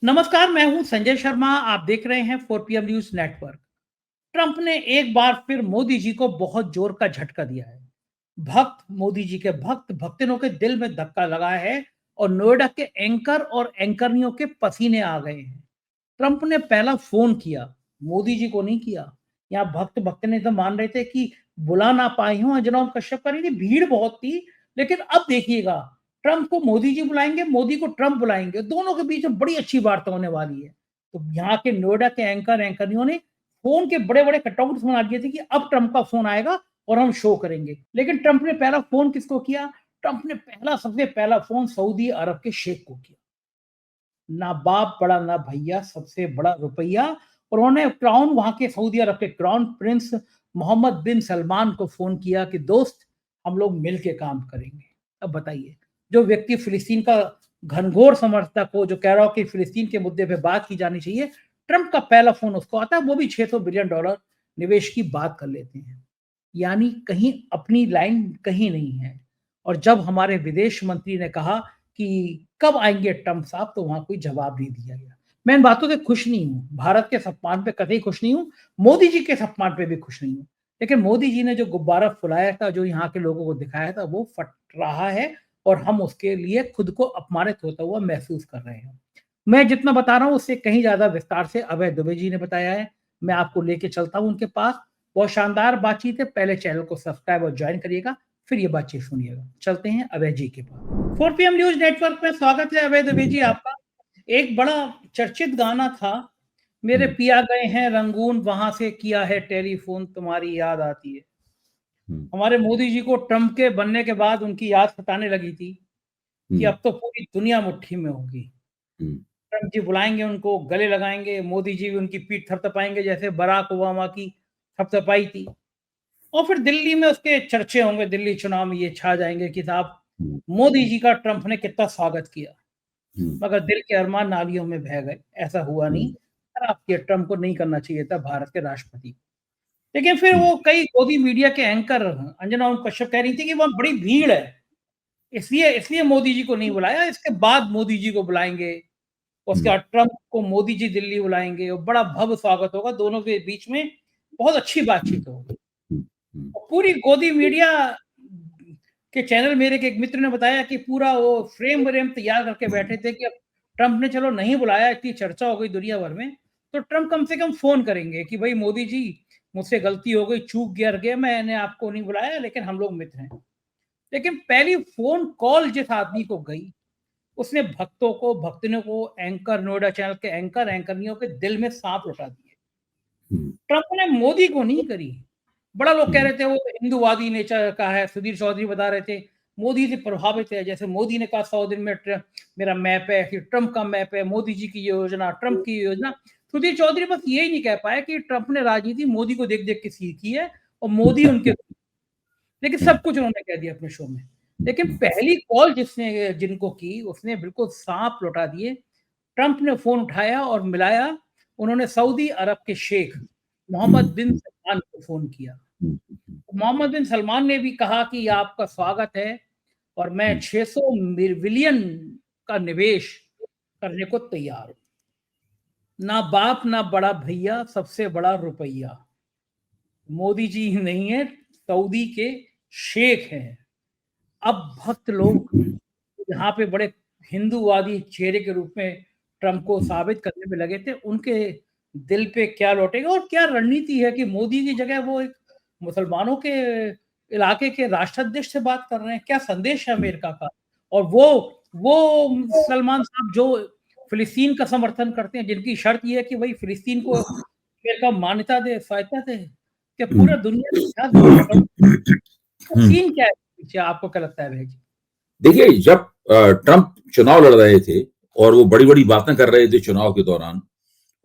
नमस्कार, मैं हूं संजय शर्मा। आप देख रहे हैं 4 PM न्यूज नेटवर्क। ट्रंप ने एक बार फिर मोदी जी को बहुत जोर का झटका दिया है। भक्त मोदी जी के भक्तों के दिल में धक्का लगा है और नोएडा के एंकर और एंकरनियों के पसीने आ गए हैं। ट्रंप ने पहला फोन किया, मोदी जी को नहीं किया। यहाँ भक्त ने तो मान रहे थे कि बुला ना पाए हों, अंजना कश्यप करी थी, भीड़ बहुत थी। लेकिन अब देखिएगा, ट्रंप को मोदी जी बुलाएंगे, मोदी को ट्रंप बुलाएंगे, दोनों के बीच में बड़ी अच्छी वार्ता होने वाली है। तो यहाँ के नोएडा के एंकरनियों ने फोन के बड़े बड़े कटआउट्स बना दिए थे कि अब ट्रंप का फोन आएगा और हम शो करेंगे। लेकिन ट्रंप ने पहला फोन किसको किया? ट्रंप ने सबसे पहला फोन सऊदी अरब के शेख को किया। ना बाप बड़ा ना भैया, सबसे बड़ा रुपया। और उन्होंने वहां के सऊदी अरब के क्राउन प्रिंस मोहम्मद बिन सलमान को फोन किया कि दोस्त, हम लोग मिलके काम करेंगे। अब बताइए, जो व्यक्ति फिलिस्तीन का घनघोर समर्थक हो, जो कह रहा हो कि फिलिस्तीन के मुद्दे पे बात की जानी चाहिए, ट्रंप का पहला फोन उसको आता है, वो भी $600 बिलियन निवेश की बात कर लेते हैं। यानी कहीं अपनी लाइन कहीं नहीं है। और जब हमारे विदेश मंत्री ने कहा कि कब आएंगे ट्रंप साहब, तो वहां कोई जवाब नहीं दिया गया। मैं इन बातों से खुश नहीं हूं, भारत के सम्मान पे कतई खुश नहीं हूं, मोदी जी के सम्मान पे भी खुश नहीं हूं। लेकिन मोदी जी ने जो गुब्बारा फुलाया था, जो यहाँ के लोगों को दिखाया था, वो फट रहा है और हम उसके लिए खुद को अपमानित होता हुआ महसूस कर रहे हैं। मैं जितना बता रहा हूं उससे कहीं ज्यादा विस्तार से अभय दुबे जी ने बताया है। मैं आपको लेके चलता हूं उनके पास। बहुत शानदार बातचीत है। पहले चैनल को सब्सक्राइब और ज्वाइन करिएगा, फिर ये बातचीत सुनिएगा। चलते हैं अभय जी के पास। 4 PM न्यूज नेटवर्क में स्वागत है अभय दुबे जी आपका। एक बड़ा चर्चित गाना था, मेरे पिया गए हैं रंगून, वहां से किया है टेलीफोन, तुम्हारी याद आती है। हमारे मोदी जी को ट्रंप के बनने के बाद उनकी याद सताने लगी थी कि अब तो पूरी दुनिया मुट्ठी में होगी। ट्रंप जी बुलाएंगे, उनको गले लगाएंगे, मोदी जी भी उनकी पीठ थपथपाएंगे जैसे बराक ओबामा की थपथपाई थी। और फिर दिल्ली में उसके चर्चे होंगे, दिल्ली चुनाव में ये छा जाएंगे कि साहब मोदी जी का ट्रंप ने कितना स्वागत किया। मगर दिल के अरमान नालियों में बह गए, ऐसा हुआ नहीं। खराब किया, ट्रंप को नहीं करना चाहिए था भारत के राष्ट्रपति। लेकिन फिर वो कई गोदी मीडिया के एंकर अंजना कश्यप कह रही थी कि वहां बड़ी भीड़ है, इसलिए इसलिए मोदी जी को नहीं बुलाया, इसके बाद मोदी जी को बुलाएंगे। उसके बाद ट्रंप को मोदी जी दिल्ली बुलाएंगे और बड़ा भव्य स्वागत होगा, दोनों के बीच में बहुत अच्छी बातचीत होगी। और पूरी गोदी मीडिया के चैनल, मेरे के एक मित्र ने बताया कि पूरा वो फ्रेम व्रेम तैयार करके बैठे थे कि अब ट्रंप ने चलो नहीं बुलाया, इतनी चर्चा हो गई दुनिया भर में, तो ट्रंप कम से कम फोन करेंगे कि भाई मोदी जी, मुझसे गलती हो गई, चूक गया, मैंने आपको नहीं बुलाया, लेकिन हम लोग मित्र हैं। लेकिन पहली फोन कॉल जिस आदमी को गई, उसने भक्तों को एंकर, नोएडा चैनल के एंकरनियों के दिल में सांप लौटा दिए। ट्रंप ने मोदी को नहीं करी। बड़ा लोग कह रहे थे वो हिंदूवादी नेचर का है। सुधीर चौधरी बता रहे थे मोदी से प्रभावित है, जैसे मोदी ने कहा 100 दिन में मेरा मैप है, फिर ट्रंप का मैप है, मोदी जी की योजना, ट्रंप की योजना। सुधीर चौधरी बस यही नहीं कह पाया कि ट्रंप ने राजनीति मोदी को देख देख के सीखी है और मोदी उनके, लेकिन सब कुछ उन्होंने कह दिया अपने शो में। लेकिन पहली कॉल जिनको की, उसने बिल्कुल सांप लौटा दिए। ट्रंप ने फोन उठाया और मिलाया, उन्होंने सऊदी अरब के शेख मोहम्मद बिन सलमान को फोन किया। मोहम्मद बिन सलमान ने भी कहा कि आपका स्वागत है और मैं 600 बिलियन का निवेश करने को तैयार हूं। ना बाप ना बड़ा भैया, सबसे बड़ा रुपया। मोदी जी नहीं है, सऊदी के शेख हैं। अब भक्त लोग यहाँ पे बड़े हिंदूवादी चेहरे के रूप में ट्रंप को साबित करने में लगे थे। उनके दिल पे क्या लौटेगा और क्या रणनीति है कि मोदी की जगह वो एक मुसलमानों के इलाके के राष्ट्राध्यक्ष से बात कर रहे हैं? क्या संदेश है अमेरिका का? और वो सलमान साहब जो फिलिस्तीन का समर्थन करते हैं, जिनकी शर्त ये है कि भाई फिलिस्तीन को अमेरिका मान्यता दे, स्वायत्ता दे, क्या पूरा दुनिया का इतिहास बदल गया? सीन क्या है पीछे, आपको क्या लगता है भाई जी? देखिए, जब ट्रंप चुनाव लड़ रहे थे और वो बड़ी बड़ी बातें कर रहे थे चुनाव के दौरान,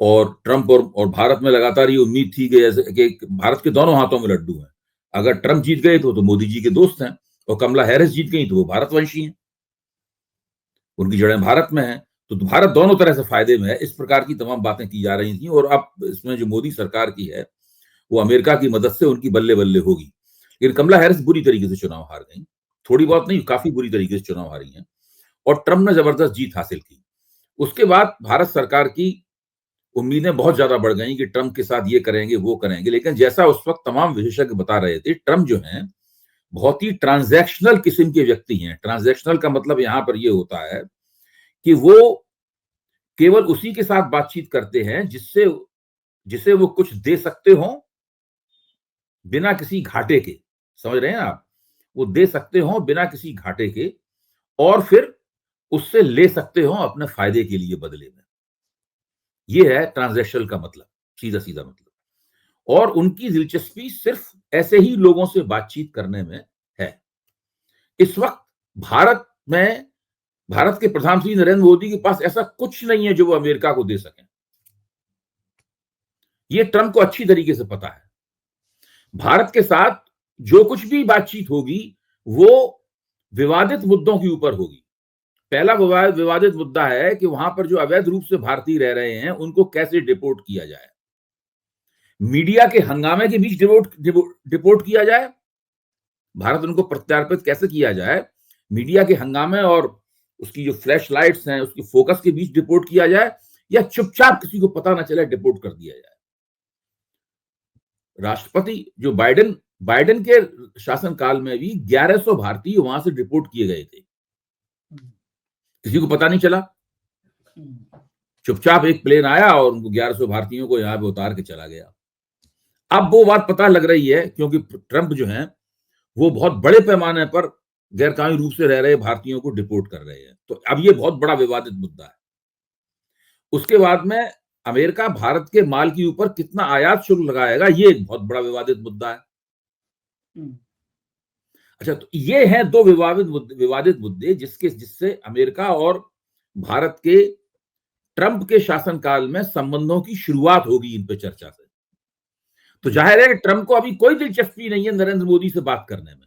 और ट्रंप और भारत में लगातार ये उम्मीद थी कि जैसे कि भारत के दोनों हाथों में लड्डू हैं। अगर ट्रंप जीत गए तो मोदी जी के दोस्त हैं, और कमला हैरिस जीत गई तो वो भारतवंशी हैं, उनकी जड़ें भारत में हैं, तो भारत दोनों तरह से फायदे में है। इस प्रकार की तमाम बातें की जा रही थी। और अब इसमें जो मोदी सरकार की है, वो अमेरिका की मदद से उनकी बल्ले बल्ले होगी। लेकिन कमला हैरिस बुरी तरीके से चुनाव हार गई, थोड़ी बहुत नहीं, काफी बुरी तरीके से चुनाव हारी हैं, और ट्रंप ने जबरदस्त जीत हासिल की। उसके बाद भारत सरकार की उम्मीदें बहुत ज्यादा बढ़ गई कि ट्रंप के साथ ये करेंगे वो करेंगे, लेकिन जैसा उस वक्त तमाम विशेषज्ञ बता रहे थे, ट्रंप जो हैं बहुत ही ट्रांजैक्शनल किस्म के व्यक्ति हैं। ट्रांजैक्शनल का मतलब यहां पर ये होता है कि वो केवल उसी के साथ बातचीत करते हैं जिससे जिसे वो कुछ दे सकते हो बिना किसी घाटे के। समझ रहे हैं आप? वो दे सकते हो बिना किसी घाटे के, और फिर उससे ले सकते हो अपने फायदे के लिए बदले में। ये है ट्रांजैक्शनल का मतलब, सीधा सीधा मतलब। और उनकी दिलचस्पी सिर्फ ऐसे ही लोगों से बातचीत करने में है। इस वक्त भारत के प्रधानमंत्री नरेंद्र मोदी के पास ऐसा कुछ नहीं है जो वो अमेरिका को दे सकें। ये ट्रंप को अच्छी तरीके से पता है। भारत के साथ जो कुछ भी बातचीत होगी वो विवादित मुद्दों के ऊपर होगी। पहला विवादित मुद्दा है कि वहां पर जो अवैध रूप से भारतीय रह रहे हैं उनको कैसे डिपोर्ट किया जाए, मीडिया के हंगामे के बीच डिपोर्ट किया जाए, भारत उनको प्रत्यार्पित कैसे किया जाए, मीडिया के हंगामे और उसकी जो फ्लैश लाइट्स हैं उसकी फोकस के बीच डिपोर्ट किया जाए, या चुपचाप किसी को पता ना चले डिपोर्ट कर दिया जाए। राष्ट्रपति जो बाइडेन के शासनकाल में भी 1100 भारतीय वहां से डिपोर्ट किए गए थे, किसी को पता नहीं चला। चुपचाप एक प्लेन आया और उनको 1100 भारतीयों को यहां पे उतार के चला गया। अब वो बात पता लग रही है क्योंकि ट्रंप जो है वो बहुत बड़े पैमाने पर गैरकानूनी रूप से रह रहे भारतीयों को डिपोर्ट कर रहे हैं। तो अब ये बहुत बड़ा विवादित मुद्दा है। उसके बाद में अमेरिका भारत के माल के ऊपर कितना आयात शुल्क लगाएगा, ये एक बहुत बड़ा विवादित मुद्दा है। अच्छा, तो ये हैं दो विवादित मुद्दे जिससे अमेरिका और भारत के ट्रंप के शासनकाल में संबंधों की शुरुआत होगी इन पे चर्चा से। तो जाहिर है कि ट्रंप को अभी कोई दिलचस्पी नहीं है नरेंद्र मोदी से बात करने में।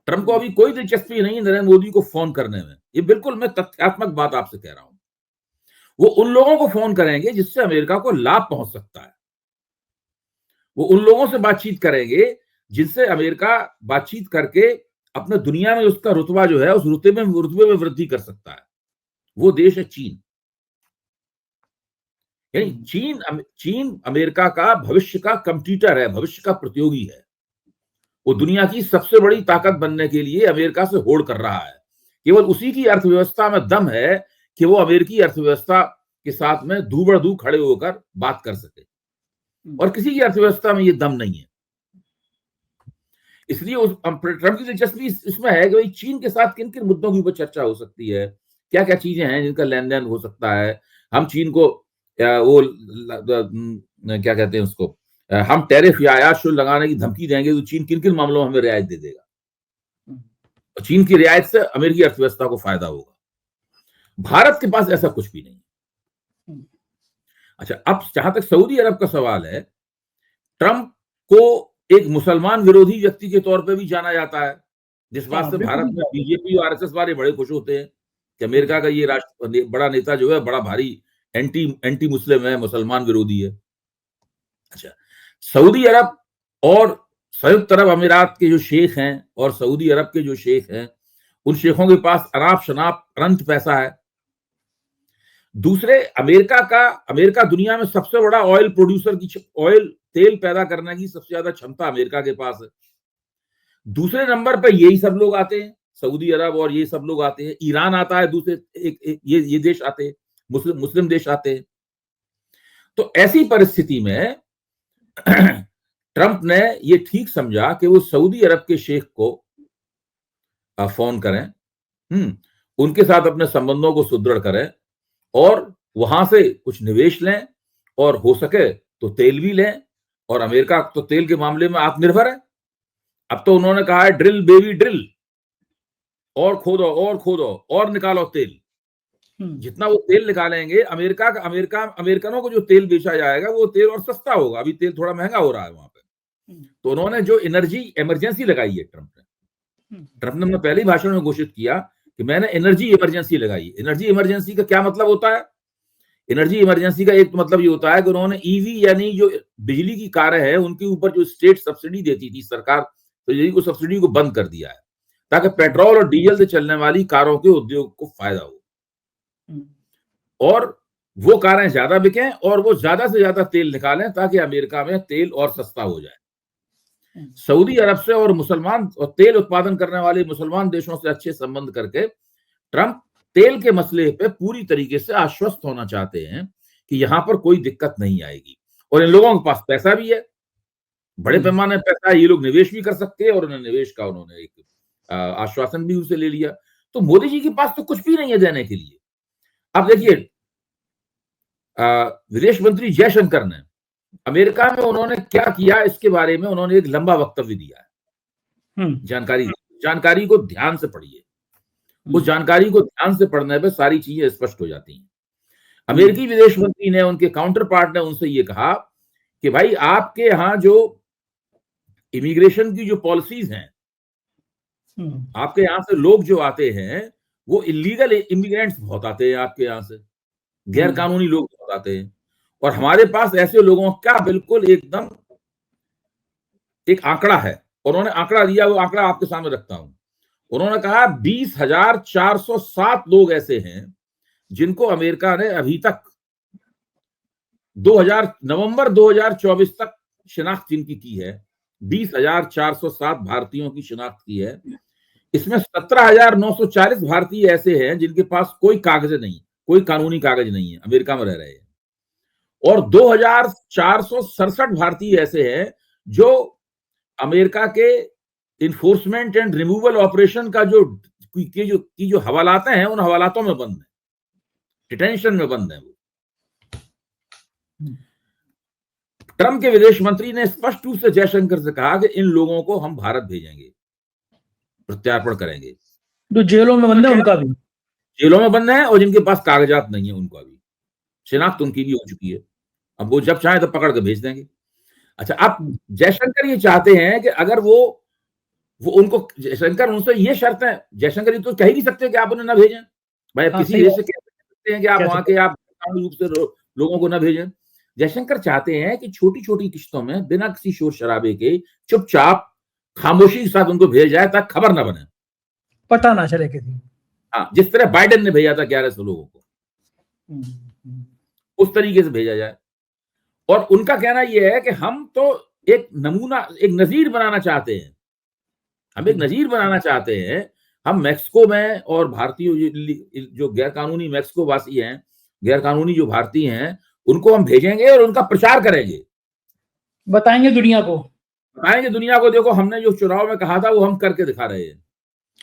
ट्रंप को अभी कोई दिलचस्पी नहीं है नरेंद्र मोदी को फोन करने में। ये बिल्कुल मैं तथ्यात्मक बात आपसे कह रहा हूं। वो उन लोगों को फोन करेंगे जिससे अमेरिका को लाभ पहुंच सकता है। वो उन लोगों से बातचीत करेंगे जिनसे अमेरिका बातचीत करके अपने दुनिया में उसका रुतबा जो है उस रुतबे में वृद्धि कर सकता है। वो देश है चीन। यानी चीन अमेरिका का भविष्य का कंपटीटर है, भविष्य का प्रतियोगी है। वो दुनिया की सबसे बड़ी ताकत बनने के लिए अमेरिका से होड़ कर रहा है। केवल उसी की अर्थव्यवस्था में दम है कि वो अमेरिकी अर्थव्यवस्था के साथ में दूबड़-दू खड़े होकर बात कर सके, और किसी की अर्थव्यवस्था में ये दम नहीं है। इसलिए ट्रंप की दिलचस्पी इसमें है कि भाई चीन के साथ किन किन मुद्दों के ऊपर चर्चा हो सकती है, क्या क्या चीजें हैं जिनका लेन देन हो सकता है। हम चीन को वो क्या कहते हैं उसको, हम टैरिफ या आयात शुल्क लगाने की धमकी देंगे तो चीन किन किन मामलों में हमें रियायत दे देगा, और चीन की रियायत से अमेरिकी अर्थव्यवस्था को फायदा होगा। भारत के पास ऐसा कुछ भी नहीं। अच्छा, अब जहां तक सऊदी अरब का सवाल है, ट्रंप को एक मुसलमान विरोधी व्यक्ति के तौर पे भी जाना जाता है, जिस बात से भारत में बीजेपी और आरएसएस वाले बड़े खुश होते हैं कि अमेरिका का ये बड़ा नेता जो है बड़ा भारी एंटी मुस्लिम है, मुसलमान विरोधी है। अच्छा, सऊदी अरब और संयुक्त अरब अमीरात के जो शेख हैं और सऊदी अरब के जो शेख हैं, उन शेखों के पास अनाप शनाप अनंत पैसा है। दूसरे, अमेरिका दुनिया में सबसे बड़ा ऑयल प्रोड्यूसर की, ऑयल तेल पैदा करने की सबसे ज्यादा क्षमता अमेरिका के पास है। दूसरे नंबर पर यही सब लोग आते हैं, सऊदी अरब और ये सब लोग आते हैं। ईरान आता है दूसरे, ये देश आते हैं, मुस्लिम देश आते हैं। तो ऐसी परिस्थिति में ट्रंप ने ये ठीक समझा कि वो सऊदी अरब के शेख को फोन करें, उनके साथ अपने संबंधों को सुदृढ़ करें और वहां से कुछ निवेश लें, और हो सके तो तेल भी लें। और अमेरिका तो तेल के मामले में आत्मनिर्भर है। अब तो उन्होंने कहा है ड्रिल बेबी ड्रिल, और खोदो और निकालो तेल। जितना वो तेल निकालेंगे, अमेरिकनों को जो तेल बेचा जाएगा वो तेल और सस्ता होगा। अभी तेल थोड़ा महंगा हो रहा है वहां पे। तो उन्होंने जो एनर्जी इमरजेंसी लगाई है ट्रंप ने पहले ही भाषण में घोषित किया कि मैंने एनर्जी इमरजेंसी लगाई। एनर्जी इमरजेंसी का क्या मतलब होता है? एनर्जी इमरजेंसी का एक तो मतलब ये होता है कि उन्होंने ईवी यानी जो बिजली की कारें हैं उनके ऊपर जो स्टेट सब्सिडी देती थी सरकार, तो यही को सब्सिडी को बंद कर दिया है ताकि पेट्रोल और डीजल से चलने वाली कारों के उद्योग को फायदा हो। और वो कारें ज्यादा बिकें और वो ज्यादा से ज्यादा तेल निकालें ताकि अमेरिका में तेल और सस्ता हो जाए। सऊदी अरब से और मुसलमान और तेल उत्पादन करने वाले मुसलमान देशों से अच्छे संबंध करके ट्रंप तेल के मसले पे पूरी तरीके से आश्वस्त होना चाहते हैं कि यहां पर कोई दिक्कत नहीं आएगी। और इन लोगों के पास पैसा भी है, बड़े पैमाने पर पैसा है, ये लोग निवेश भी कर सकते हैं और उन्हें निवेश का उन्होंने एक आश्वासन भी उनसे ले लिया। तो मोदी जी के पास तो कुछ भी नहीं है देने के लिए। अब देखिए, विदेश मंत्री जयशंकर ने अमेरिका में उन्होंने क्या किया इसके बारे में उन्होंने एक लंबा वक्तव्य दिया है। जानकारी को ध्यान से पढ़िए, उस जानकारी को ध्यान से पढ़ने पे सारी चीजें स्पष्ट हो जाती हैं। अमेरिकी विदेश मंत्री ने, उनके काउंटर पार्ट ने उनसे ये कहा कि भाई आपके यहां जो इमिग्रेशन की जो पॉलिसीज हैं, आपके यहां से लोग जो आते हैं वो इलीगल इमिग्रेंट्स बहुत आते हैं आपके यहां से, गैर कानूनी लोग बहुत आते हैं। और हमारे पास ऐसे लोगों का बिल्कुल एकदम एक आंकड़ा है, उन्होंने आंकड़ा दिया, वो आंकड़ा आपके सामने रखता हूं। उन्होंने कहा 20,407 लोग ऐसे हैं जिनको अमेरिका ने अभी तक नवंबर 2024 तक शिनाख्त जिनकी की है, 20,407 भारतीयों की शिनाख्त की है। इसमें 17,940 भारतीय ऐसे हैं जिनके पास कोई कागज नहीं, कोई कानूनी कागज नहीं है, अमेरिका में रह रहे हैं। और 2,467 भारतीय ऐसे हैं जो अमेरिका के इन्फोर्समेंट एंड रिमूवल ऑपरेशन का जो हवालातें हैं उन हवालातों में बंद है, डिटेंशन में बंद है वो। ट्रंप के विदेश मंत्री ने स्पष्ट रूप से जयशंकर से कहा कि इन लोगों को हम भारत भेजेंगे, प्रत्यार्पण करेंगे। जो जेलों में बंद है उनका भी, जेलों में बंद है और जिनके पास कागजात नहीं है उनका भी, शिनाख्त उनकी भी हो चुकी है, अब वो जब चाहे तो पकड़ के भेज देंगे। अच्छा, अब जयशंकर ये चाहते हैं कि अगर वो उनको, जयशंकर उनसे ये शर्त है, जयशंकर ये तो कह ही नहीं सकते कि आप उन्हें ना भेजें भाई, आप किसी देश से कह सकते हैं कि आप वहां के आप रूप से लोगों को ना भेजें। जयशंकर चाहते हैं कि छोटी छोटी किश्तों में बिना किसी शोर शराबे के चुपचाप खामोशी के साथ उनको भेजा जाए ताकि खबर ना बने, पता ना चले किसी। हाँ, जिस तरह बाइडेन ने भेजा था 1100 लोगों को, उस तरीके से भेजा जाए। और उनका कहना यह है कि हम तो एक नमूना, एक नजीर बनाना चाहते हैं, हम एक नजीर बनाना चाहते हैं। हम मैक्सिको में और भारतीय जो गैर कानूनी मैक्सिको वासी हैं, गैर कानूनी जो भारतीय हैं, उनको हम भेजेंगे और उनका प्रचार करेंगे, बताएंगे दुनिया को, देखो हमने जो चुनाव में कहा था वो हम करके दिखा रहे हैं।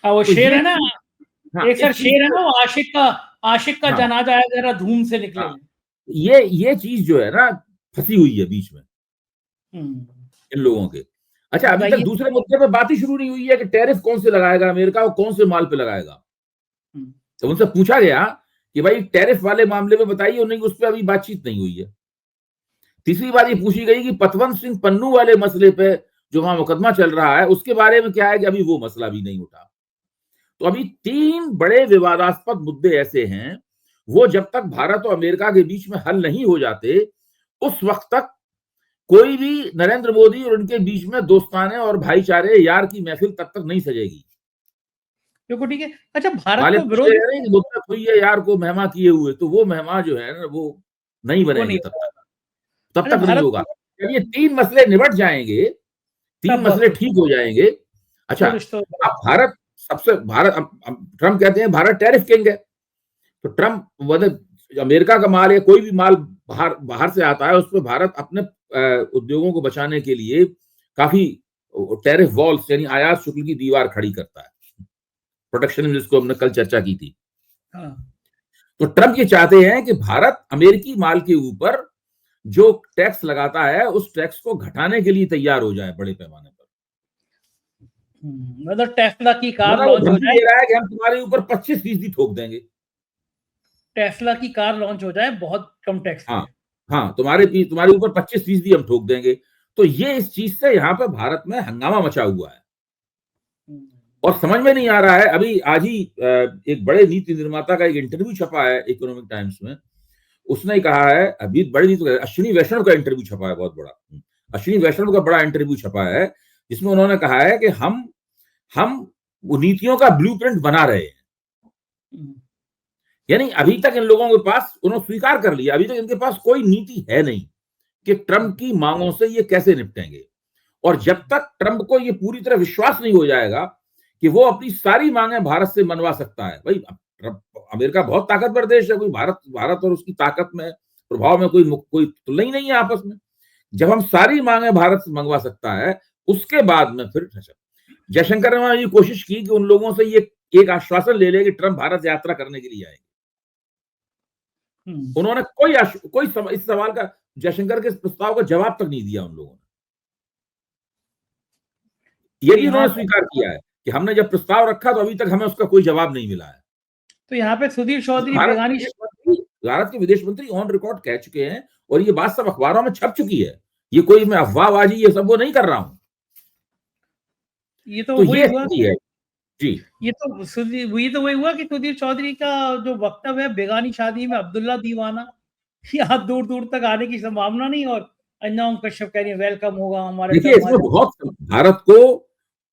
वो तो शेर है ना, एक सर शेर है ना, वो आशिक का जनाजा है, जरा धूम से निकले। ये चीज जो है ना फंसी हुई है बीच में इन लोगों के। अच्छा, अभी तक दूसरे मुद्दे पे बात ही शुरू नहीं हुई है कि टैरिफ कौन से लगाएगा अमेरिका और कौन से माल पे लगाएगा। तो उनसे पूछा गया कि भाई टैरिफ वाले मामले में बताइए, उन्हें उस पर अभी बातचीत नहीं हुई है। तीसरी बात ये पूछी गई कि पतवंत सिंह पन्नू वाले मसले पे जो वहां मुकदमा चल रहा है उसके बारे में क्या है कि अभी वो मसला भी नहीं उठा। तो अभी 3 बड़े विवादास्पद मुद्दे ऐसे हैं, वो जब तक भारत और अमेरिका के बीच में हल नहीं हो जाते उस वक्त तक कोई भी नरेंद्र मोदी और उनके बीच में दोस्ताने और भाईचारे यार की महफिल तब तक नहीं सजेगी। देखो ठीक है। अच्छा, भारत को विरोध मुद्दत हुई है यार को मेहमा किए हुए, तो वो मेहमा जो है ना वो नहीं बनेगी तब तक नहीं होगा। जब ये 3 मसले निबट जाएंगे, 3 मसले ठीक हो जाएंगे। अच्छा, अब ट्रंप कहते हैं भारत टैरिफ किंग है, तो ट्रंप अमेरिका का माल या कोई भी माल बाहर से आता है उस पर भारत अपने उद्योगों को बचाने के लिए काफी टैरिफ वॉल्स यानी आयात शुल्क की दीवार खड़ी करता है, प्रोटेक्शन, जिसको हमने कल चर्चा की थी। तो ट्रंप ये चाहते हैं कि भारत अमेरिकी माल के ऊपर जो टैक्स लगाता है उस टैक्स को घटाने के लिए तैयार हो जाए बड़े पैमाने पर। मतलब टेस्ला की कार लॉन्च हो जाए, रहा है कि हम तुम्हारे ऊपर 25% ठोक देंगे, टेस्ला की कार लॉन्च हो जाए बहुत कम टैक्स। हाँ, तुम्हारे ऊपर 25% हम ठोक देंगे। तो ये इस चीज से यहाँ पे भारत में हंगामा मचा हुआ है और समझ में नहीं आ रहा है। अभी आज ही एक बड़े नीति निर्माता का एक इंटरव्यू छपा है इकोनॉमिक टाइम्स में, उसने कहा है, अभी बड़ी नीति, अश्विनी वैष्णव का इंटरव्यू छपा है, बहुत बड़ा अश्विनी वैष्णव का बड़ा इंटरव्यू छपा है, जिसमें उन्होंने कहा है कि हम वो नीतियों का ब्लूप्रिंट बना रहे हैं यानी अभी तक इन लोगों के पास, उन्होंने स्वीकार कर लिया, अभी तक इनके पास कोई नीति है नहीं कि ट्रंप की मांगों से ये कैसे निपटेंगे। और जब तक ट्रंप को ये पूरी तरह विश्वास नहीं हो जाएगा कि वो अपनी सारी मांगे भारत से मनवा सकता है, भाई अमेरिका बहुत ताकतवर देश है, कोई भारत और उसकी ताकत में, प्रभाव में कोई तुलना ही नहीं है आपस में। जब हम सारी मांगे भारत से मंगवा सकता है, उसके बाद में फिर जयशंकर ने ये कोशिश की कि उन लोगों से ये एक आश्वासन ले ले कि ट्रंप भारत यात्रा करने के लिए आएंगे। उन्होंने इस सवाल का, जयशंकर के प्रस्ताव का जवाब तक नहीं दिया उन लोगों ने। ये भी उन्होंने स्वीकार किया है कि हमने जब प्रस्ताव रखा तो अभी तक हमें उसका कोई जवाब नहीं मिला है। तो यहाँ पे सुधीर चौधरी भारत के विदेश मंत्री ऑन रिकॉर्ड कह चुके हैं, और ये बात सब अखबारों में छप चुकी है। ये कोई मैं अफवाहबाजी ये सब वो नहीं कर रहा हूं। ये तो ये है जी। ये तो वही हुआ कि सुधीर चौधरी का जो वक्तव्य है, बेगानी शादी में अब्दुल्ला दीवाना, यहाँ दूर दूर तक आने की संभावना नहीं, और अंजुम कश्यप कह रही है वेलकम होगा हमारे। देखिए, इसमें बहुत भारत को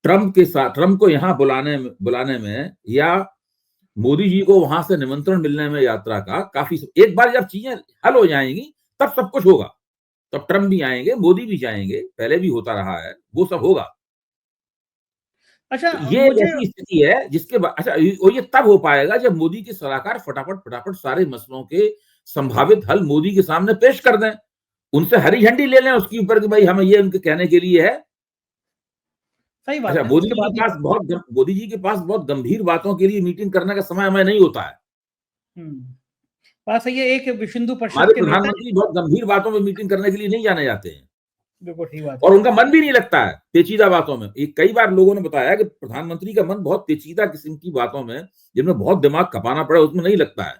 ट्रंप को यहाँ बुलाने में या मोदी जी को वहां से निमंत्रण मिलने में यात्रा का काफी, एक बार जब चीजें हल हो जाएंगी तब सब कुछ होगा, तब ट्रंप भी आएंगे, मोदी भी जाएंगे, पहले भी होता रहा है, वो सब होगा। अच्छा, तो ये ऐसी स्थिति है जिसके बाद, अच्छा, ये तब हो पाएगा जब मोदी के सलाहकार फटाफट सारे मसलों के संभावित हल मोदी के सामने पेश कर दें, उनसे हरी झंडी ले लें उसके ऊपर कि भाई हमें ये उनके कहने के लिए है। सही बात है। मोदी जी के पास बहुत गंभीर बातों के लिए मीटिंग करने का समय हमें नहीं होता है। बात सही है। एक विश्व परिषद हमारे प्रधानमंत्री बहुत गंभीर बातों में मीटिंग करने के लिए नहीं जाने जाते हैं। बिल्कुल ठीक बात। और उनका मन भी नहीं लगता है पेचीदा बातों में। कई बार लोगों ने बताया कि प्रधानमंत्री का मन बहुत पेचीदा किस्म की बातों में, जिनमें बहुत दिमाग खपाना पड़े, उसमें नहीं लगता है।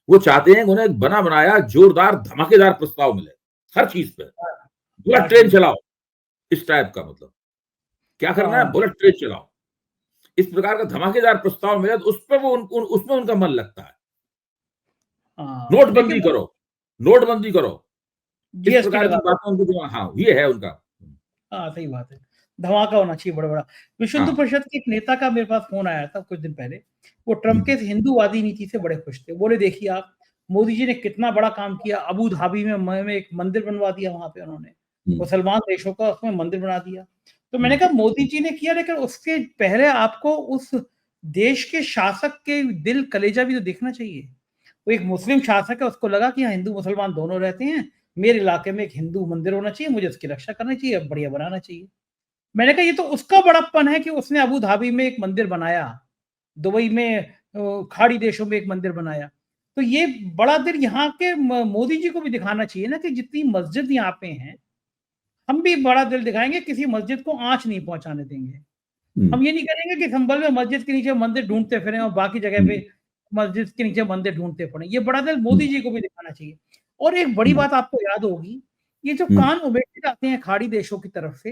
वो चाहते हैं कि उन्हें बना बनाया जोरदार धमाकेदार प्रस्ताव मिले हर चीज पे। बुलेट ट्रेन चलाओ, इस टाइप का, मतलब क्या करना है, बुलेट ट्रेन चलाओ, इस प्रकार का धमाकेदार प्रस्ताव मिले तो उस पर उसमें उनका मन लगता है। नोटबंदी करो, इस प्रकार की बातों उनको, हाँ, ये है उनका। हाँ, सही बात है, धमाका होना चाहिए बड़ा। विश्व हिंदू परिषद के एक नेता का मेरे पास फोन आया था कुछ दिन पहले। वो ट्रंप के हिंदूवादी नीति से बड़े खुश थे। बोले देखिए आप, मोदी जी ने कितना बड़ा काम किया, अबू धाबी में एक मंदिर बनवा दिया, वहां पे उन्होंने मुसलमान देशों का उसमें मंदिर बना दिया। तो मैंने कहा मोदी जी ने किया, लेकिन उसके पहले आपको उस देश के शासक के दिल कलेजा भी तो देखना चाहिए। वो एक मुस्लिम शासक है, उसको लगा कि यहाँ हिंदू मुसलमान दोनों रहते हैं, मेरे इलाके में एक हिंदू मंदिर होना चाहिए, मुझे उसकी रक्षा करनी चाहिए, बढ़िया बनाना चाहिए। मैंने कहा ये तो उसका बड़प्पन है कि उसने अबू धाबी में एक मंदिर बनाया, दुबई में, खाड़ी देशों में एक मंदिर बनाया। तो ये बड़ा दिल यहाँ के मोदी जी को भी दिखाना चाहिए ना, कि जितनी मस्जिद यहाँ पे हैं, हम भी बड़ा दिल दिखाएंगे, किसी मस्जिद को आंच नहीं पहुंचाने देंगे। हम ये नहीं करेंगे कि संभल में मस्जिद के नीचे मंदिर ढूंढते फिरें और बाकी जगह पे मस्जिद के नीचे मंदिर ढूंढते पड़े। ये बड़ा दिल मोदी जी को भी दिखाना चाहिए। और एक बड़ी बात आपको याद होगी, ये जो कान उमेरते जाते हैं खाड़ी देशों की तरफ से,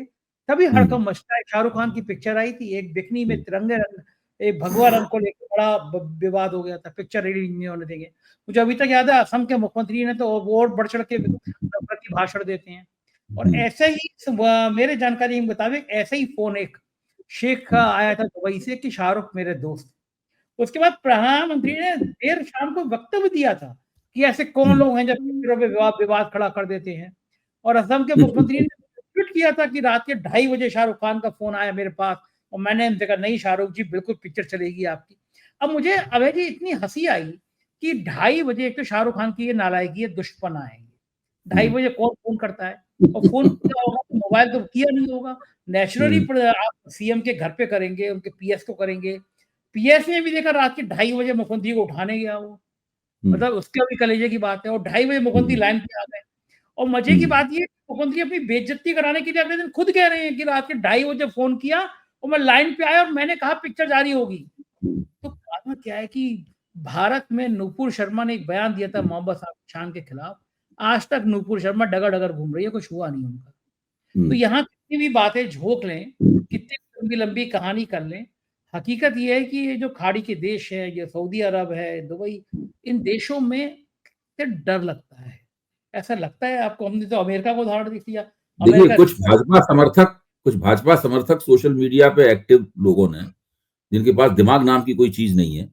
तभी हड़कंप मचता है। शाहरुख खान की पिक्चर आई थी, एक बिकनी में तिरंगे रंग, एक भगवा रंग को लेकर बड़ा विवाद हो गया था, पिक्चर रिलीज नहीं होने देंगे। मुझे अभी तक याद है, असम के मुख्यमंत्री ने तो और बढ़ चढ़ के प्रति भाषण देते हैं। और ऐसे ही मेरे जानकारी के मुताबिक ऐसे ही फोन एक शेख का आया था दुबई से कि शाहरुख मेरे दोस्त। उसके बाद प्रधानमंत्री ने देर शाम को वक्तव्य दिया था कि ऐसे कौन लोग हैं जो पिक्चरों पे विवाद खड़ा कर देते हैं। और असम के मुख्यमंत्री ने ट्वीट किया था कि रात के 2:30 बजे शाहरुख खान का फोन आया मेरे पास, और मैंने इनसे कहा नहीं शाहरुख जी, बिल्कुल पिक्चर चलेगी आपकी। अब मुझे अभय जी इतनी हंसी आई कि 2:30 बजे, एक तो शाहरुख खान की ये नालायकी है, दुश्मन आएंगे 2:30 बजे कौन फोन करता है, और फोन किया होगा तो मोबाइल तो किया नहीं होगा, नेचुरली आप सीएम के घर पे करेंगे, उनके पीएस को करेंगे। पीएस ने भी देखा रात के 2:30 बजे मुख्यमंत्री को उठाने गया वो, मतलब उसके भी कलेजे की बात है। और 2:30 बजे मुख्यमंत्री लाइन पे आ गए। और मजे की बात ये, मुख्यमंत्री अपनी बेइज्जती कराने के लिए अगले दिन खुद कह रहे हैं कि रात के 2:30 बजे फोन किया और मैं लाइन पे आया और मैंने कहा पिक्चर जारी होगी। तो बाद में क्या है कि भारत में नूपुर शर्मा ने एक बयान दिया था मोहम्मद शान के खिलाफ, आज तक नूपुर शर्मा डगर घूम रही है, कुछ हुआ नहीं उनका। तो यहाँ कितनी भी बातें झोंक लें, कितनी लंबी लंबी कहानी कर लें, हकीकत ये है कि ये जो खाड़ी के देश है, ये सऊदी अरब है, दुबई, इन देशों में डर लगता है। ऐसा लगता है आपको? हमने तो अमेरिका को उदाहरण देख लिया। देखिए, कुछ भाजपा समर्थक सोशल मीडिया पे एक्टिव लोगों ने, जिनके पास दिमाग नाम की कोई चीज नहीं है,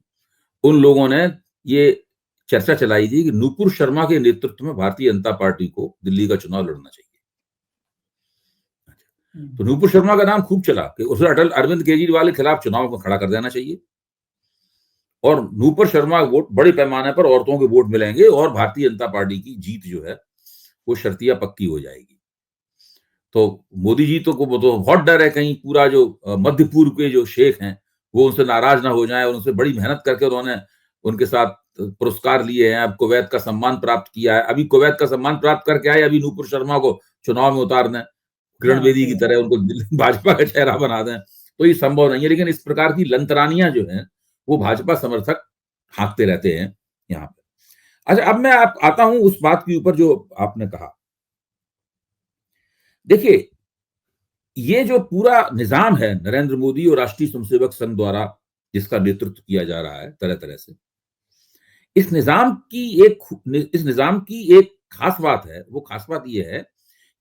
उन लोगों ने ये चर्चा चलाई थी कि नूपुर शर्मा के नेतृत्व में भारतीय जनता पार्टी को दिल्ली का चुनाव लड़ना चाहिए। तो नूपुर शर्मा का नाम खूब चला कि उसे अटल अरविंद केजरीवाल के खिलाफ चुनाव में खड़ा कर देना चाहिए और नूपुर शर्मा वोट बड़े पैमाने पर औरतों के वोट मिलेंगे और भारतीय जनता पार्टी की जीत जो है वो शर्तिया पक्की हो जाएगी। तो मोदी जी तो बहुत डर है कहीं पूरा जो मध्य पूर्व के जो शेख हैं वो उनसे नाराज ना हो जाए और उनसे बड़ी मेहनत करके उन्होंने उनके साथ पुरस्कार लिए हैं। अब कुवैत का सम्मान प्राप्त किया है, अभी कुवैत का सम्मान प्राप्त करके आए, अभी नूपुर शर्मा को चुनाव में उतारना है, किरण बेदी की तरह उनको भाजपा का चेहरा बना दें, तो ये संभव नहीं है। लेकिन इस प्रकार की लंतरानियां जो हैं वो भाजपा समर्थक हाँकते रहते हैं यहाँ पे। अच्छा, अब मैं आता हूं उस बात के ऊपर जो आपने कहा। देखिए, ये जो पूरा निजाम है नरेंद्र मोदी और राष्ट्रीय स्वयंसेवक संघ द्वारा जिसका नेतृत्व किया जा रहा है तरह तरह से, इस निजाम की एक खास बात है। वो खास बात ये है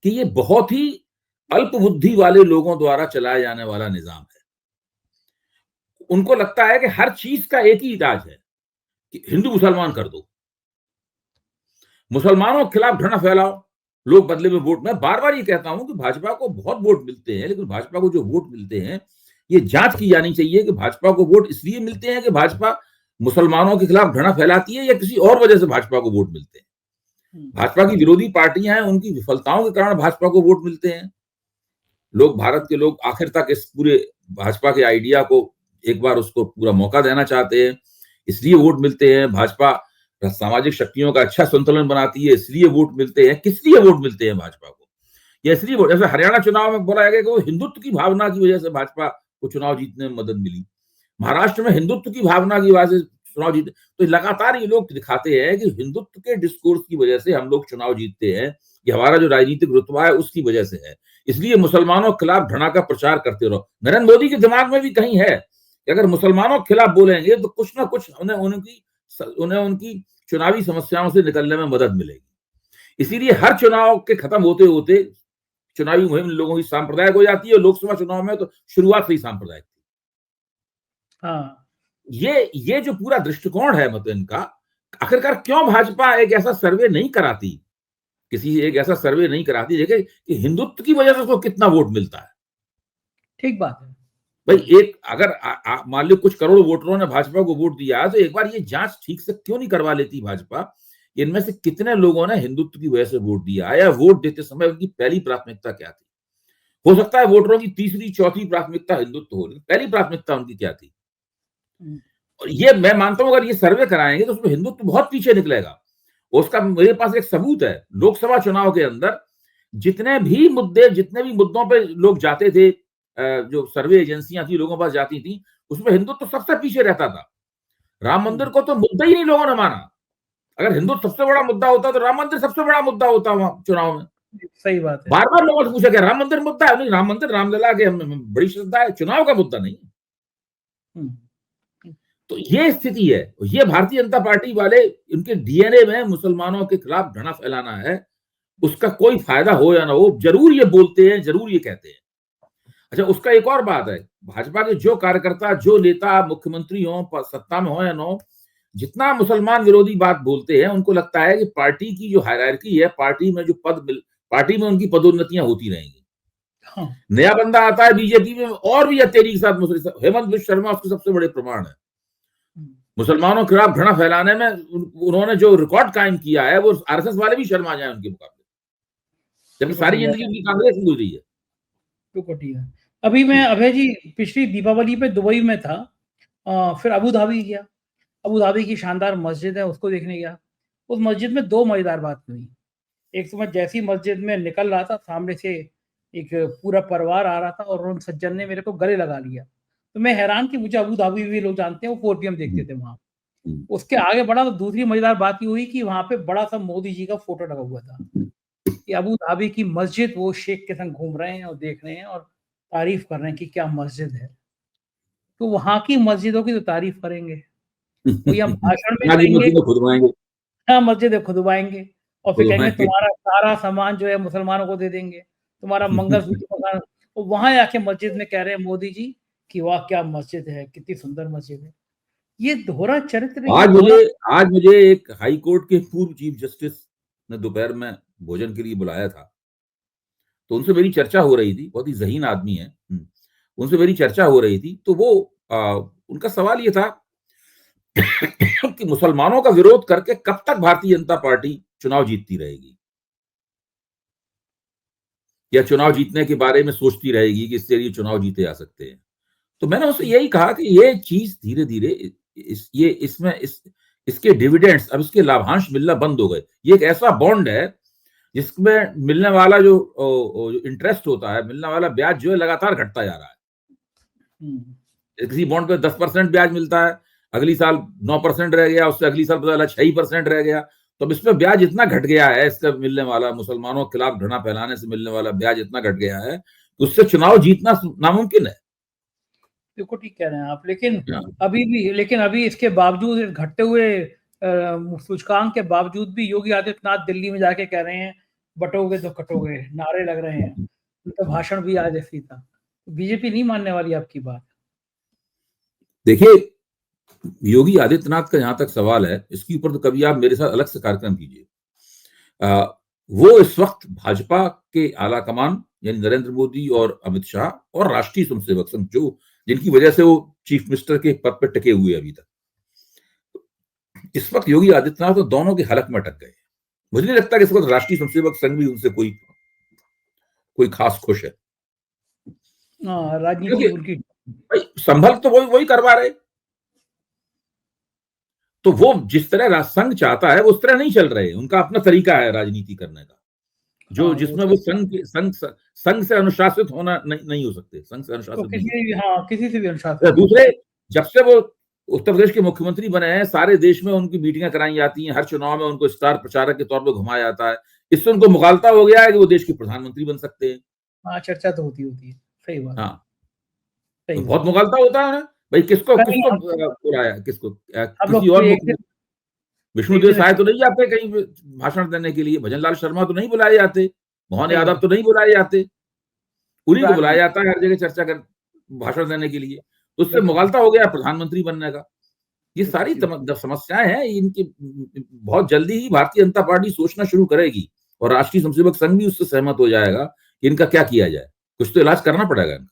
कि ये बहुत ही अल्प बुद्धि वाले लोगों द्वारा चलाया जाने वाला निजाम है। उनको लगता है कि हर चीज का एक ही इलाज है कि हिंदू मुसलमान कर दो, मुसलमानों के खिलाफ घृणा फैलाओ, लोग बदले में वोट। मैं बार बार ये कहता हूं कि भाजपा को बहुत वोट मिलते हैं, लेकिन भाजपा को जो वोट मिलते हैं ये जांच की जानी चाहिए कि भाजपा को वोट इसलिए मिलते हैं कि भाजपा मुसलमानों के खिलाफ घृणा फैलाती है या किसी और वजह से भाजपा को वोट मिलते हैं। भाजपा की विरोधी पार्टियां हैं, उनकी विफलताओं के कारण भाजपा को वोट मिलते हैं। लोग, भारत के लोग आखिर तक इस पूरे भाजपा के आइडिया को एक बार उसको पूरा मौका देना चाहते हैं, इसलिए वोट मिलते हैं। भाजपा सामाजिक शक्तियों का अच्छा संतुलन बनाती है, इसलिए वोट मिलते हैं। किस लिए वोट मिलते हैं भाजपा को? या इसलिए वोट, जैसे हरियाणा चुनाव में बोला गया कि वो हिंदुत्व की भावना की वजह से भाजपा को चुनाव जीतने में मदद मिली, महाराष्ट्र में हिंदुत्व की भावना की वजह से चुनाव जीते। तो लगातार ये लोग दिखाते हैं कि हिंदुत्व के डिस्कोर्स की वजह से हम लोग चुनाव जीतते हैं, ये हमारा जो राजनीतिक रुतबा है उसकी वजह से है, इसलिए मुसलमानों के खिलाफ घृणा का प्रचार करते रहो। नरेंद्र मोदी के दिमाग में भी कहीं है कि अगर मुसलमानों के खिलाफ बोलेंगे तो कुछ ना कुछ उन्हें उनकी चुनावी समस्याओं से निकलने में मदद मिलेगी। इसीलिए हर चुनाव के खत्म होते होते चुनावी मुहिम लोगों की सांप्रदायिक हो जाती है। लोकसभा चुनाव में तो शुरुआत से ही सांप्रदायिक थी। हाँ, ये जो पूरा दृष्टिकोण है मतलब इनका, आखिरकार क्यों भाजपा एक ऐसा सर्वे नहीं कराती, एक ऐसा सर्वे नहीं कराती देखे कि हिंदुत्व की वजह से उसको कितना वोट मिलता है। ठीक बात है भाई, एक अगर मान लो कुछ करोड़ वोटरों ने भाजपा को वोट दिया तो एक बार ये जांच ठीक से क्यों नहीं करवा लेती भाजपा, इनमें से कितने लोगों ने हिंदुत्व की वजह से वोट दिया या वोट देते समय उनकी पहली प्राथमिकता क्या थी। हो सकता है वोटरों की तीसरी चौथी प्राथमिकता हिंदुत्व हो, पहली प्राथमिकता उनकी क्या थी। और ये मैं मानता हूं अगर ये सर्वे कराएंगे तो उसमें हिंदुत्व बहुत पीछे निकलेगा। उसका मेरे पास एक सबूत है, लोकसभा चुनाव के अंदर जितने भी मुद्दों पे लोग जाते थे, जो सर्वे एजेंसियां थी लोगों के पास जाती थी, उसमें हिंदुत्व सबसे पीछे रहता था। राम मंदिर को तो मुद्दा ही नहीं लोगों ने माना। अगर हिंदुत्व सबसे बड़ा मुद्दा होता तो राम मंदिर सबसे बड़ा मुद्दा होता वहां चुनाव में। सही बात है। बार बार लोगों से पूछा गया राम मंदिर मुद्दा है? नहीं, राम मंदिर रामलला के बड़ी श्रद्धा है, चुनाव का मुद्दा नहीं। तो ये स्थिति है। ये भारतीय जनता पार्टी वाले, इनके डीएनए में मुसलमानों के खिलाफ घृणा फैलाना है। उसका कोई फायदा हो या ना हो, जरूर ये बोलते हैं, जरूर ये कहते हैं। अच्छा, उसका एक और बात है, भाजपा के जो कार्यकर्ता, जो नेता मुख्यमंत्री हो, सत्ता में हो या ना हो, जितना मुसलमान विरोधी बात बोलते हैं, उनको लगता है कि पार्टी की जो हायरार्की है, पार्टी में उनकी पदोन्नतियां होती रहेंगी। हाँ। नया बंदा आता है बीजेपी में और भी तेजी के साथ, हेमंत बिश्व शर्मा उसके सबसे बड़े प्रमाण है। मुसलमानों के खिलाफ घृणा फैलाने में उन्होंने जो रिकॉर्ड कायम किया है, वो आरएसएस वाले भी शर्मा जाए उनके मुकाबले, जबकि सारी जिंदगी उनकी कांग्रेस में गुजरी है। अभी मैं अभय जी पिछली दीपावली पे दुबई में था, फिर अबू धाबी गया। अबू धाबी की शानदार मस्जिद है, उसको देखने गया। उस मस्जिद में दो मजेदार बात हुई। एक तो मैं जैसी मस्जिद में निकल रहा था, सामने से एक पूरा परिवार आ रहा था और उन सज्जन ने मेरे को गले लगा लिया। तो मैं हैरान कि मुझे अबू धाबी भी लोग जानते हैं, वो 4 PM देखते थे वहां। उसके आगे बढ़ा तो दूसरी मजेदार बात ये हुई कि वहां पे बड़ा सा मोदी जी का फोटो लगा हुआ था कि अबू धाबी की मस्जिद, वो शेख के संग घूम रहे हैं और देख रहे हैं और तारीफ कर रहे हैं कि क्या मस्जिद है। तो वहां की मस्जिदों की तो तारीफ करेंगे, कोई हम भाषण में कहेंगे हाँ मस्जिद खुदवाएंगे और फिर कहेंगे तुम्हारा सारा सामान जो है मुसलमानों को दे देंगे, तुम्हारा मंगलसूत्र। तो वहां आके मस्जिद में कह रहे हैं मोदी जी कि वाह क्या मस्जिद है, कितनी सुंदर मस्जिद है। ये दोहरा चरित्र, आज मुझे एक हाई कोर्ट के पूर्व चीफ जस्टिस ने दोपहर में भोजन के लिए बुलाया था, तो उनसे मेरी चर्चा हो रही थी। बहुत ही ज़हीन आदमी है। उनसे मेरी चर्चा हो रही थी, तो वो उनका सवाल ये था कि मुसलमानों का विरोध करके कब तक भारतीय जनता पार्टी चुनाव जीतती रहेगी, या चुनाव जीतने के बारे में सोचती रहेगी कि इससे ये चुनाव जीते जा सकते हैं। तो मैंने उससे यही कहा कि ये चीज धीरे धीरे इसके डिविडेंड्स, अब इसके लाभांश मिलना बंद हो गए। ये एक ऐसा बॉन्ड है जिसमें मिलने वाला जो इंटरेस्ट होता है, मिलने वाला ब्याज जो है लगातार घटता जा रहा है। किसी बॉन्ड पे 10% ब्याज मिलता है, अगली साल 9% रह गया, उससे अगली साल पता चला 6% रह गया। तो अब इसमें ब्याज इतना घट गया है, इसका मिलने वाला, मुसलमानों के खिलाफ घृणा फैलाने से मिलने वाला ब्याज इतना घट गया है कि उससे चुनाव जीतना नामुमकिन है। बिल्कुल ठीक कह रहे हैं आप, लेकिन अभी इसके बावजूद, घटते हुए सूचकांक के बावजूद भी योगी आदित्यनाथ दिल्ली में जाके कह रहे हैं बटोगे तो कटोगे, नारे लग रहे हैं। उनका भाषण भी आज ऐसी था। बीजेपी नहीं मानने वाली आपकी बात। देखिए, योगी आदित्यनाथ का जहां तक सवाल है, इसके ऊपर तो कभी आप मेरे साथ अलग से कार्यक्रम कीजिए। वो इस वक्त भाजपा के आला कमान यानी नरेंद्र मोदी और अमित शाह और राष्ट्रीय स्वयंसेवक संघ, जो जिनकी वजह से वो चीफ मिनिस्टर के पद पर टिके हुए अभी तक, इस वक्त योगी आदित्यनाथ तो दोनों के हलक में अटक गए। मुझे नहीं लगता कि इस वक्त राष्ट्रीय स्वयंसेवक संघ भी उनसे कोई खास खुश है। राजनीति उनकी संभल तो वही करवा रहे, तो वो जिस तरह संघ चाहता है वो उस तरह नहीं चल रहे। उनका अपना तरीका है राजनीति करने का, जो जिसमें वो संघ से अनुशासित होना नहीं हो सकते। संघ से अनुशासित किसी से भी अनुशासित। दूसरे, जब से वो उत्तर प्रदेश के मुख्यमंत्री बने हैं, सारे देश में उनकी मीटिंगें कराई जाती हैं, हर चुनाव में उनको स्टार प्रचारक के तौर पर घुमाया जाता है। इससे उनको मुगालता हो गया है कि वो देश के प्रधानमंत्री बन सकते हैं। हाँ, चर्चा तो होती है। सही बात। हाँ, तो बहुत मुगालता होता है ना भाई। किसको बुलाया, किसको किसी और विष्णुदेव साय तो नहीं जाते कहीं भाषण देने के लिए, भजन लाल शर्मा तो नहीं बुलाए जाते, मोहन यादव तो नहीं बुलाए जाते, उन्हीं को बुलाया जाता है हर जगह चर्चा कर भाषण देने के लिए। तो उससे मुगालता हो गया प्रधानमंत्री बनने का। ये सारी समस्याएं हैं, इनकी बहुत जल्दी ही भारतीय जनता पार्टी सोचना शुरू करेगी और राष्ट्रीय स्वयंसेवक संघ भी उससे सहमत हो जाएगा कि इनका क्या किया जाए। कुछ तो इलाज करना पड़ेगा इनका।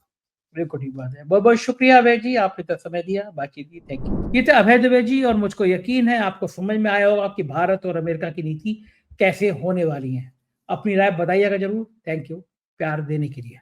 बिल्कुल ठीक बात है। बहुत बहुत शुक्रिया अभय जी, आपने तो समय दिया, बातचीत की। Thank you. ये थे अभय दुबे जी, और मुझको यकीन है आपको समझ में आया होगा कि भारत और अमेरिका की नीति कैसे होने वाली है। अपनी राय बताइएगा जरूर। थैंक यू प्यार देने के लिए।